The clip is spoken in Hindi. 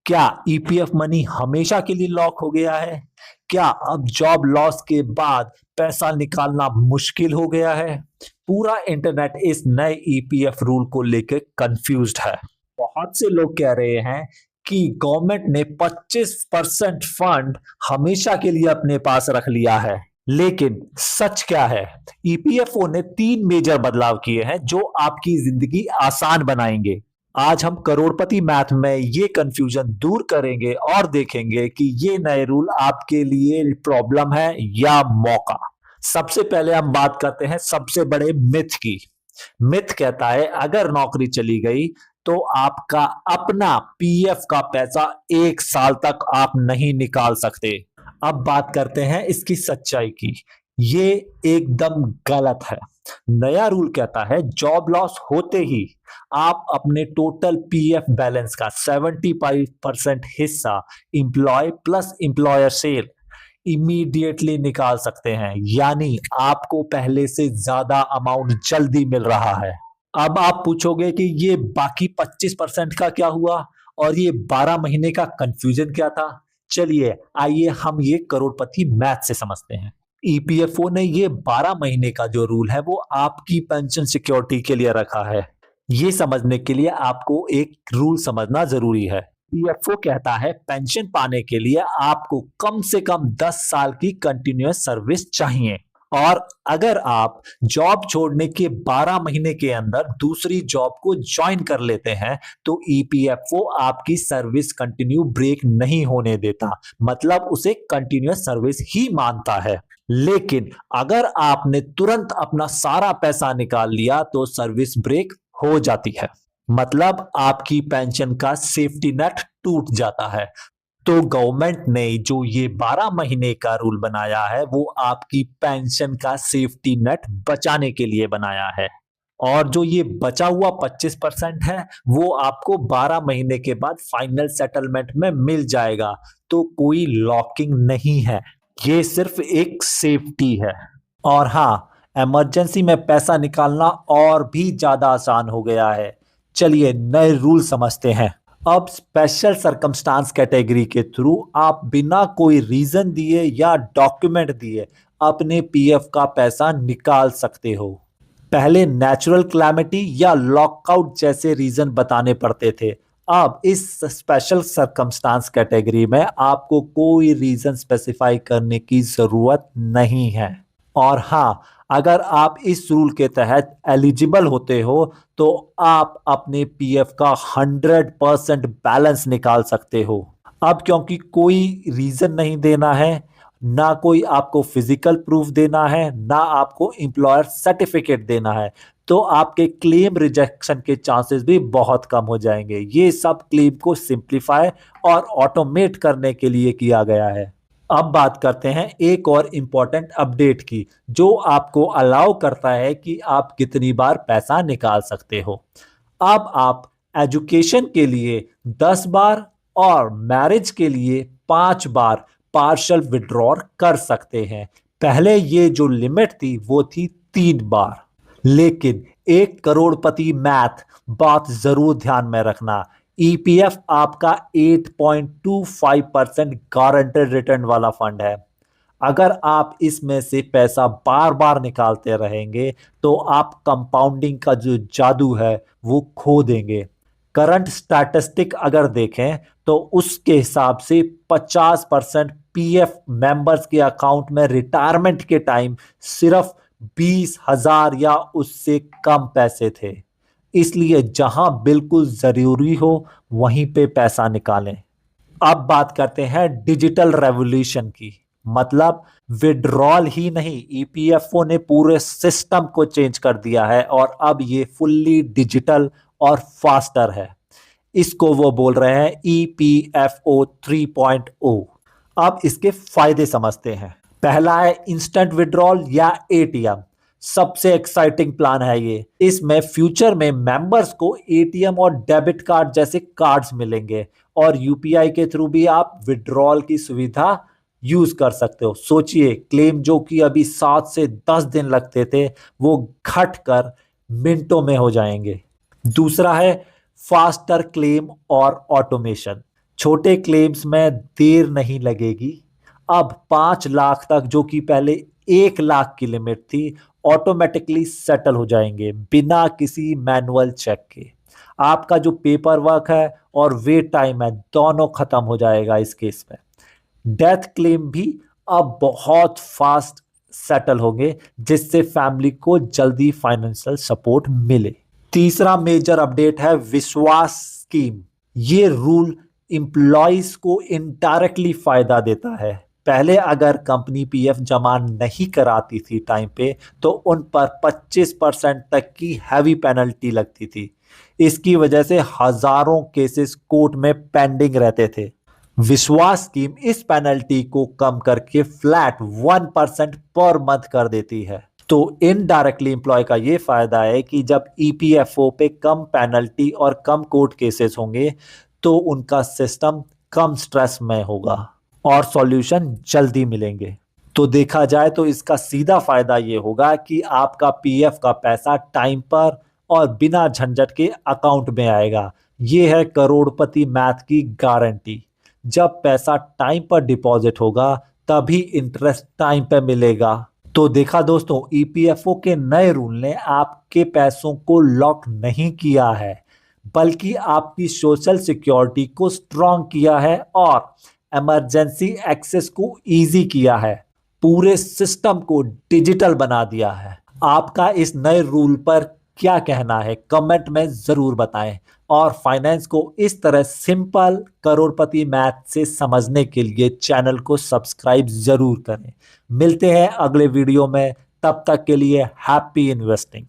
क्या ईपीएफ मनी हमेशा के लिए लॉक हो गया है? क्या अब जॉब लॉस के बाद पैसा निकालना मुश्किल हो गया है? पूरा इंटरनेट इस नए ईपीएफ रूल को लेकर कंफ्यूज्ड है। बहुत से लोग कह रहे हैं कि गवर्नमेंट ने 25% फंड हमेशा के लिए अपने पास रख लिया है। लेकिन सच क्या है? ईपीएफओ ने 3 मेजर बदलाव किए हैं जो आपकी जिंदगी आसान बनाएंगे। आज हम करोड़पति मैथ में ये कंफ्यूजन दूर करेंगे और देखेंगे कि ये नए रूल आपके लिए प्रॉब्लम है या मौका। सबसे पहले हम बात करते हैं सबसे बड़े मिथ की। मिथ कहता है अगर नौकरी चली गई तो आपका अपना पीएफ का पैसा 1 साल तक आप नहीं निकाल सकते। अब बात करते हैं इसकी सच्चाई की। ये एकदम गलत है। नया रूल कहता है जॉब लॉस होते ही आप अपने टोटल पीएफ बैलेंस का 75% हिस्सा एम्प्लॉय प्लस एम्प्लॉयर सेल इमीडिएटली निकाल सकते हैं, यानी आपको पहले से ज्यादा अमाउंट जल्दी मिल रहा है। अब आप पूछोगे कि ये बाकी 25% का क्या हुआ और ये 12 महीने का कंफ्यूजन क्या था? चलिए आइए हम ये करोड़पति मैथ से समझते हैं। ईपीएफओ ने ये 12 महीने का जो रूल है वो आपकी पेंशन सिक्योरिटी के लिए रखा है। ये समझने के लिए आपको एक रूल समझना जरूरी है। पीएफओ कहता है पेंशन पाने के लिए आपको कम से कम 10 साल की कंटिन्यूअस सर्विस चाहिए और अगर आप जॉब छोड़ने के 12 महीने के अंदर दूसरी जॉब को ज्वाइन कर लेते हैं तो ईपीएफओ आपकी सर्विस कंटिन्यू ब्रेक नहीं होने देता, मतलब उसे कंटिन्यूअस सर्विस ही मानता है। लेकिन अगर आपने तुरंत अपना सारा पैसा निकाल लिया तो सर्विस ब्रेक हो जाती है, मतलब आपकी पेंशन का सेफ्टी नेट टूट जाता है। तो गवर्नमेंट ने जो ये 12 महीने का रूल बनाया है वो आपकी पेंशन का सेफ्टी नेट बचाने के लिए बनाया है। और जो ये बचा हुआ 25% है वो आपको 12 महीने के बाद फाइनल सेटलमेंट में मिल जाएगा। तो कोई लॉकिंग नहीं है, ये सिर्फ एक सेफ्टी है। और हाँ, इमरजेंसी में पैसा निकालना और भी ज्यादा आसान हो गया है। चलिए नए रूल समझते हैं। अब स्पेशल सरकमस्टांस कैटेगरी के थ्रू आप बिना कोई रीजन दिए या डॉक्यूमेंट दिए अपने पीएफ का पैसा निकाल सकते हो। पहले नेचुरल क्लैमिटी या लॉकआउट जैसे रीजन बताने पड़ते थे। अब इस स्पेशल सरकमस्टांस कैटेगरी में आपको कोई रीजन स्पेसिफाई करने की जरूरत नहीं है। और हाँ, अगर आप इस रूल के तहत एलिजिबल होते हो तो आप अपने पीएफ का 100% बैलेंस निकाल सकते हो। अब क्योंकि कोई रीजन नहीं देना है, ना कोई आपको फिजिकल प्रूफ देना है, ना आपको एम्प्लॉयर सर्टिफिकेट देना है, तो आपके क्लेम रिजेक्शन के चांसेस भी बहुत कम हो जाएंगे। ये सब क्लेम को सिंप्लीफाई और ऑटोमेट करने के लिए किया गया है। अब बात करते हैं एक और इम्पॉर्टेंट अपडेट की जो आपको अलाउ करता है कि आप कितनी बार पैसा निकाल सकते हो। अब आप एजुकेशन के लिए 10 बार और मैरिज के लिए 5 बार पार्शियल विड्रॉल कर सकते हैं। पहले ये जो लिमिट थी वो थी 3 बार। लेकिन एक करोड़पति मैथ बात जरूर ध्यान में रखना, ईपीएफ आपका 8.25% गारंटेड रिटर्न वाला फंड है। अगर आप इसमें से पैसा बार बार निकालते रहेंगे तो आप कंपाउंडिंग का जो जादू है वो खो देंगे। करंट स्टैटिस्टिक अगर देखें तो उसके हिसाब से 50% पीएफ मेंबर्स के अकाउंट में रिटायरमेंट के टाइम सिर्फ 20,000 या उससे कम पैसे थे। इसलिए जहां बिल्कुल जरूरी हो वहीं पे पैसा निकालें। अब बात करते हैं डिजिटल रेवोल्यूशन की, मतलब विड्रॉल ही नहीं, ईपीएफओ ने पूरे सिस्टम को चेंज कर दिया है और अब ये फुल्ली डिजिटल और फास्टर है। इसको वो बोल रहे हैं ईपीएफओ 3.0। अब इसके फायदे समझते हैं। पहला है इंस्टेंट विड्रॉल या एटीएम। सबसे एक्साइटिंग प्लान है ये। इसमें फ्यूचर में मेंबर्स को एटीएम और डेबिट कार्ड जैसे कार्ड्स मिलेंगे और यूपीआई के थ्रू भी आप विड्रॉल की सुविधा यूज कर सकते हो। सोचिए, क्लेम जो कि अभी 7 से 10 दिन लगते थे वो घट कर मिनटों में हो जाएंगे। दूसरा है फास्टर क्लेम और ऑटोमेशन। छोटे क्लेम्स में देर नहीं लगेगी। अब 5 लाख तक, जो कि पहले 1 लाख की लिमिट थी, ऑटोमेटिकली सेटल हो जाएंगे बिना किसी मैनुअल चेक के। आपका जो पेपर वर्क है और वेट टाइम है, दोनों खत्म हो जाएगा इस केस में। डेथ क्लेम भी अब बहुत फास्ट सेटल होंगे, जिससे फैमिली को जल्दी फाइनेंशियल सपोर्ट मिले। तीसरा मेजर अपडेट है विश्वास स्कीम। ये रूल एम्प्लॉयज को इनडायरेक्टली फायदा देता है। पहले अगर कंपनी पीएफ जमा नहीं कराती थी टाइम पे, तो उन पर 25% तक की हैवी पेनल्टी लगती थी। इसकी वजह से हजारों केसेस कोर्ट में पेंडिंग रहते थे। विश्वास स्कीम इस पेनल्टी को कम करके फ्लैट 1% पर मंथ कर देती है। तो इनडायरेक्टली एम्प्लॉय का ये फायदा है कि जब ईपीएफओ पे कम पेनल्टी और कम कोर्ट केसेस होंगे, तो उनका सिस्टम कम स्ट्रेस में होगा और सॉल्यूशन जल्दी मिलेंगे। तो देखा जाए तो इसका सीधा फायदा ये होगा कि आपका पीएफ का पैसा टाइम पर और बिना झंझट के अकाउंट में आएगा। ये है करोड़पति मैथ की गारंटी। जब पैसा टाइम पर डिपॉजिट होगा, तभी इंटरेस्ट टाइम पे मिलेगा। तो देखा दोस्तों, ईपीएफओ के नए रूल ने आपके पैसों को लॉक नहीं किया है, बल्कि आपकी सोशल सिक्योरिटी को स्ट्रांग किया है और इमरजेंसी एक्सेस को इजी किया है। पूरे सिस्टम को डिजिटल बना दिया है। आपका इस नए रूल पर क्या कहना है, कमेंट में जरूर बताएं। और फाइनेंस को इस तरह सिंपल करोड़पति मैथ से समझने के लिए चैनल को सब्सक्राइब जरूर करें। मिलते हैं अगले वीडियो में, तब तक के लिए हैप्पी इन्वेस्टिंग।